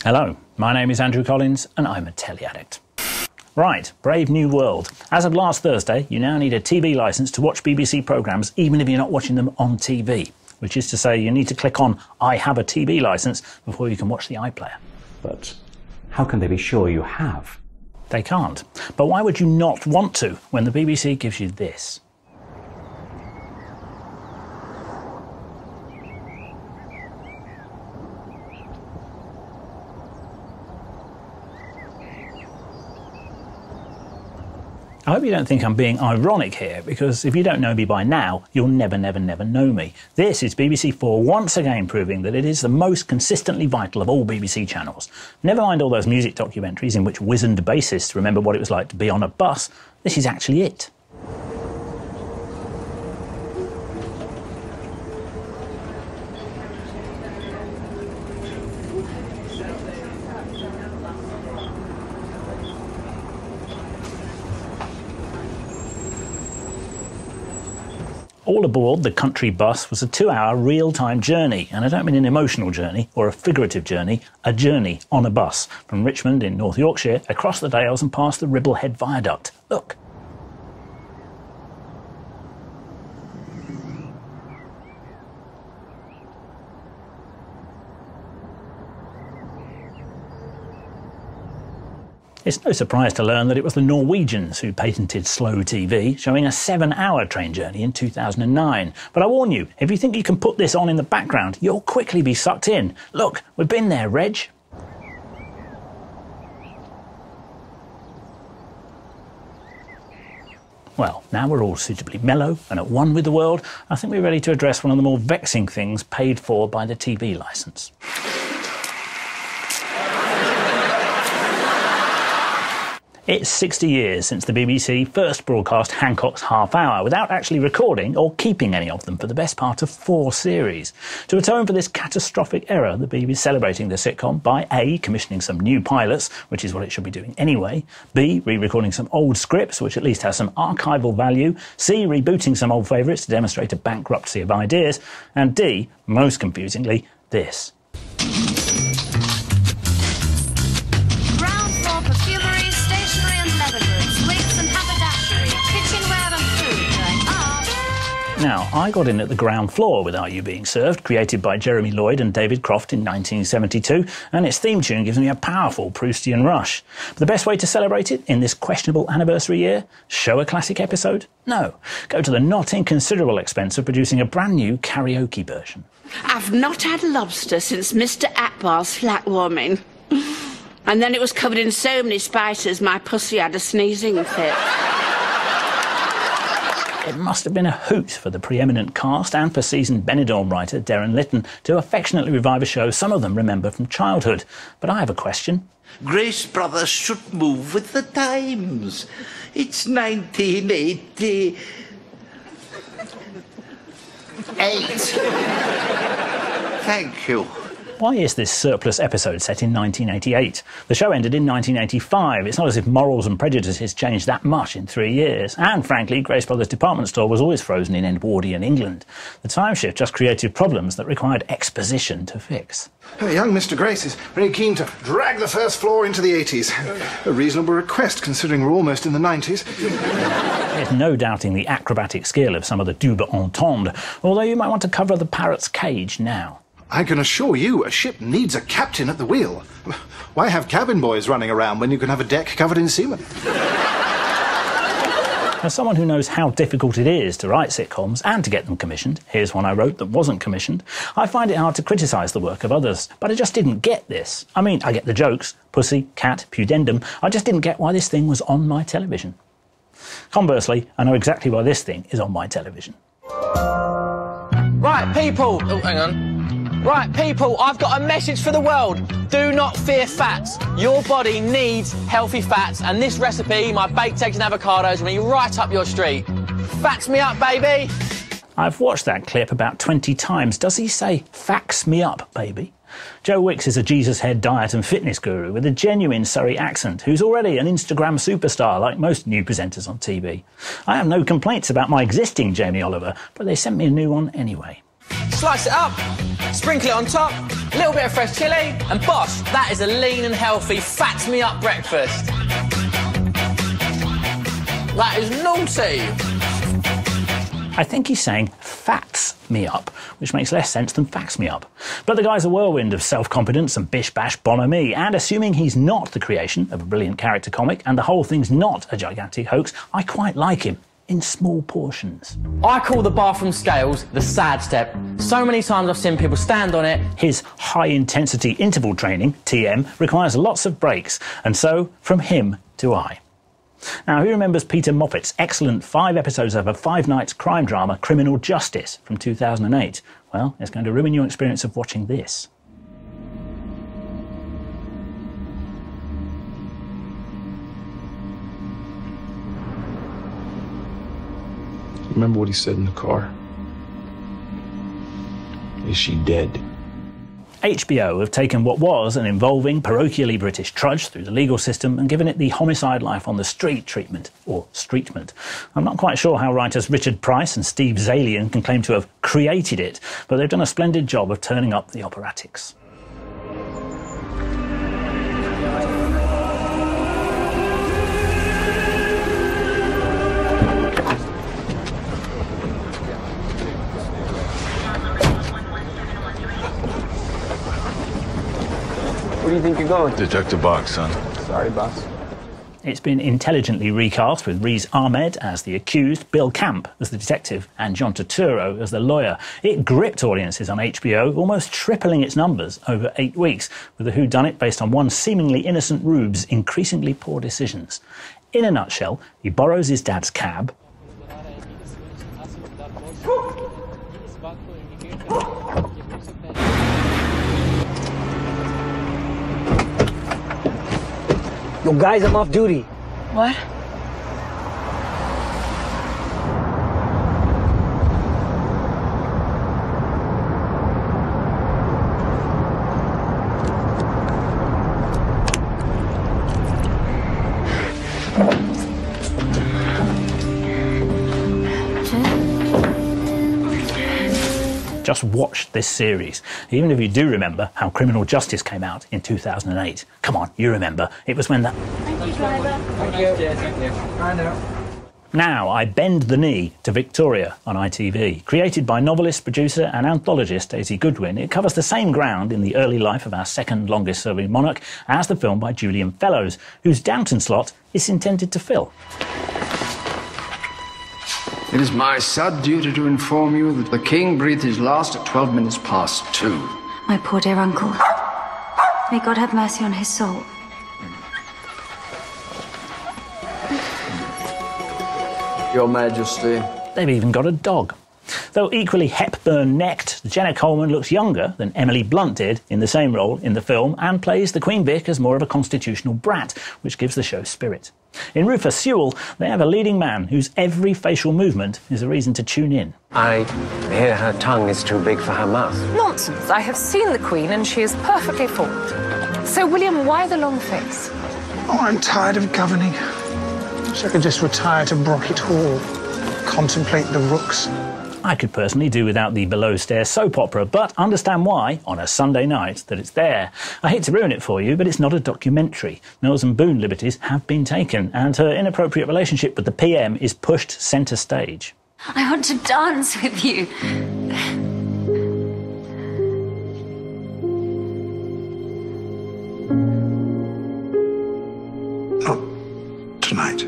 Hello, my name is Andrew Collins and I'm a Telly Addict. Right, brave new world. As of last Thursday, you now need a TV licence to watch BBC programmes even if you're not watching them on TV. Which is to say, you need to click on I have a TV licence before you can watch the iPlayer. But how can they be sure you have? They can't. But why would you not want to when the BBC gives you this? I hope you don't think I'm being ironic here, because if you don't know me by now, you'll never know me. This is BBC 4 once again proving that it is the most consistently vital of all BBC channels. Never mind all those music documentaries in which wizened bassists remember what it was like to be on a bus. This is actually it. All aboard the country bus was a 2-hour real-time journey, and I don't mean an emotional journey or a figurative journey, a journey on a bus from Richmond in North Yorkshire across the Dales and past the Ribblehead Viaduct. Look. It's no surprise to learn that it was the Norwegians who patented slow TV, showing a 7-hour train journey in 2009. But I warn you, if you think you can put this on in the background, you'll quickly be sucked in. Look, we've been there, Reg. Well, now we're all suitably mellow and at one with the world, I think we're ready to address one of the more vexing things paid for by the TV licence. It's 60 years since the BBC first broadcast Hancock's Half Hour without actually recording or keeping any of them for the best part of 4 series. To atone for this catastrophic error, the BBC is celebrating the sitcom by A, commissioning some new pilots, which is what it should be doing anyway, B, re-recording some old scripts, which at least has some archival value, C, rebooting some old favourites to demonstrate a bankruptcy of ideas, and D, most confusingly, this. Now, I got in at the ground floor with Are You Being Served, created by Jeremy Lloyd and David Croft in 1972, and its theme tune gives me a powerful Proustian rush. But the best way to celebrate it in this questionable anniversary year? Show a classic episode? No. Go to the not inconsiderable expense of producing a brand new karaoke version. I've not had lobster since Mr. Akbar's flat warming. And then it was covered in so many spices my pussy had a sneezing fit. It must have been a hoot for the preeminent cast and for seasoned Benidorm writer Darren Litton to affectionately revive a show some of them remember from childhood. But I have a question. Grace Brothers should move with the times. It's 1988. Thank you. Why is this surplus episode set in 1988? The show ended in 1985. It's not as if morals and prejudices changed that much in 3 years. And frankly, Grace Brothers' department store was always frozen in Edwardian England. The time shift just created problems that required exposition to fix. Young Mr. Grace is very keen to drag the first floor into the 80s. A reasonable request, considering we're almost in the 90s. There's no doubting the acrobatic skill of some of the double entendre, although you might want to cover the parrot's cage now. I can assure you, a ship needs a captain at the wheel. Why have cabin boys running around when you can have a deck covered in seamen? As someone who knows how difficult it is to write sitcoms and to get them commissioned, here's one I wrote that wasn't commissioned, I find it hard to criticise the work of others, but I just didn't get this. I mean, I get the jokes, pussy, cat, pudendum, I just didn't get why this thing was on my television. Conversely, I know exactly why this thing is on my television. Right, people! Oh, hang on. Right, people, I've got a message for the world. Do not fear fats. Your body needs healthy fats, and this recipe, my baked eggs and avocados, will be right up your street. Fats me up, baby! I've watched that clip about 20 times. Does he say, fax me up, baby? Joe Wicks is a Jesus-head diet and fitness guru with a genuine Surrey accent who's already an Instagram superstar like most new presenters on TV. I have no complaints about my existing Jamie Oliver, but they sent me a new one anyway. Slice it up, sprinkle it on top, a little bit of fresh chilli, and bosh, that is a lean and healthy, fats me up breakfast. That is naughty. I think he's saying fats me up, which makes less sense than facts me up. But the guy's a whirlwind of self-confidence and bish-bash bonhomie, and assuming he's not the creation of a brilliant character comic and the whole thing's not a gigantic hoax, I quite like him. In small portions. I call the bathroom scales the sad step. So many times I've seen people stand on it. His high-intensity interval training, TM, requires lots of breaks, and so, from him to I. Now, who remembers Peter Moffat's excellent 5 episodes of a 5 nights crime drama, Criminal Justice, from 2008? Well, it's going to ruin your experience of watching this. Remember what he said in the car? Is she dead? HBO have taken what was an involving, parochially British trudge through the legal system and given it the homicide life on the street treatment, or streetment. I'm not quite sure how writers Richard Price and Steve Zalian can claim to have created it, but they've done a splendid job of turning up the operatics. Where do you think you're going? Detective box, son. Sorry, boss. It's been intelligently recast with Riz Ahmed as the accused, Bill Camp as the detective, and John Turturro as the lawyer. It gripped audiences on HBO, almost tripling its numbers over 8 weeks, with a whodunit based on one seemingly innocent rube's increasingly poor decisions. In a nutshell, he borrows his dad's cab, Yo, guys, I'm off duty. What? Just watch this series, even if you do remember how Criminal Justice came out in 2008. Come on, you remember. It was when that... Thank you, driver. Thank you. I know. Now I bend the knee to Victoria on ITV. Created by novelist, producer and anthologist Daisy Goodwin, it covers the same ground in the early life of our second longest serving monarch as the film by Julian Fellowes, whose Downton slot is intended to fill. It is my sad duty to inform you that the King breathed his last at 12 minutes past 2. My poor dear uncle. May God have mercy on his soul. Your Majesty. They've even got a dog. Though equally Hepburn-necked, Jenna Coleman looks younger than Emily Blunt did in the same role in the film and plays the Queen Vic as more of a constitutional brat, which gives the show spirit. In Rufus Sewell, they have a leading man whose every facial movement is a reason to tune in. I hear her tongue is too big for her mouth. Nonsense. I have seen the Queen and she is perfectly formed. So, William, why the long face? Oh, I'm tired of governing. So I could just retire to Brocket Hall, contemplate the rooks. I could personally do without the below-stairs soap opera, but understand why, on a Sunday night, that it's there. I hate to ruin it for you, but it's not a documentary. Mills and Boon liberties have been taken, and her inappropriate relationship with the PM is pushed centre stage. I want to dance with you. Not tonight.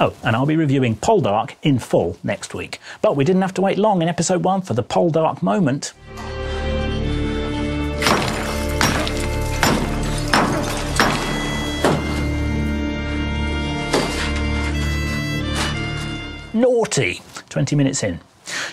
Oh, and I'll be reviewing Poldark in full next week. But we didn't have to wait long in episode 1 for the Poldark moment. Naughty! 20 minutes in.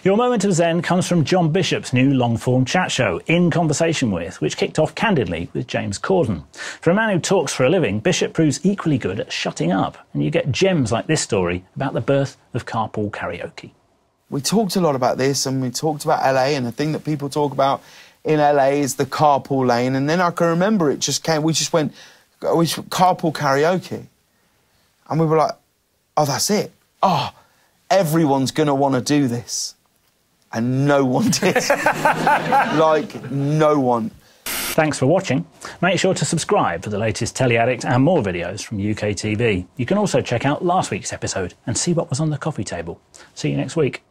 Your Moment of Zen comes from John Bishop's new long-form chat show, In Conversation With, which kicked off candidly with James Corden. For a man who talks for a living, Bishop proves equally good at shutting up, and you get gems like this story about the birth of carpool karaoke. We talked a lot about this, and we talked about LA, and the thing that people talk about in LA is the carpool lane, and then I can remember it just came, we went carpool karaoke, and we were like, oh, that's it. Oh, everyone's going to want to do this. and no one did. Like, no one. Thanks for watching. Make sure to subscribe for the latest Telly Addict and more videos from UK TV. You can also check out last week's episode and see what was on the coffee table. See you next week.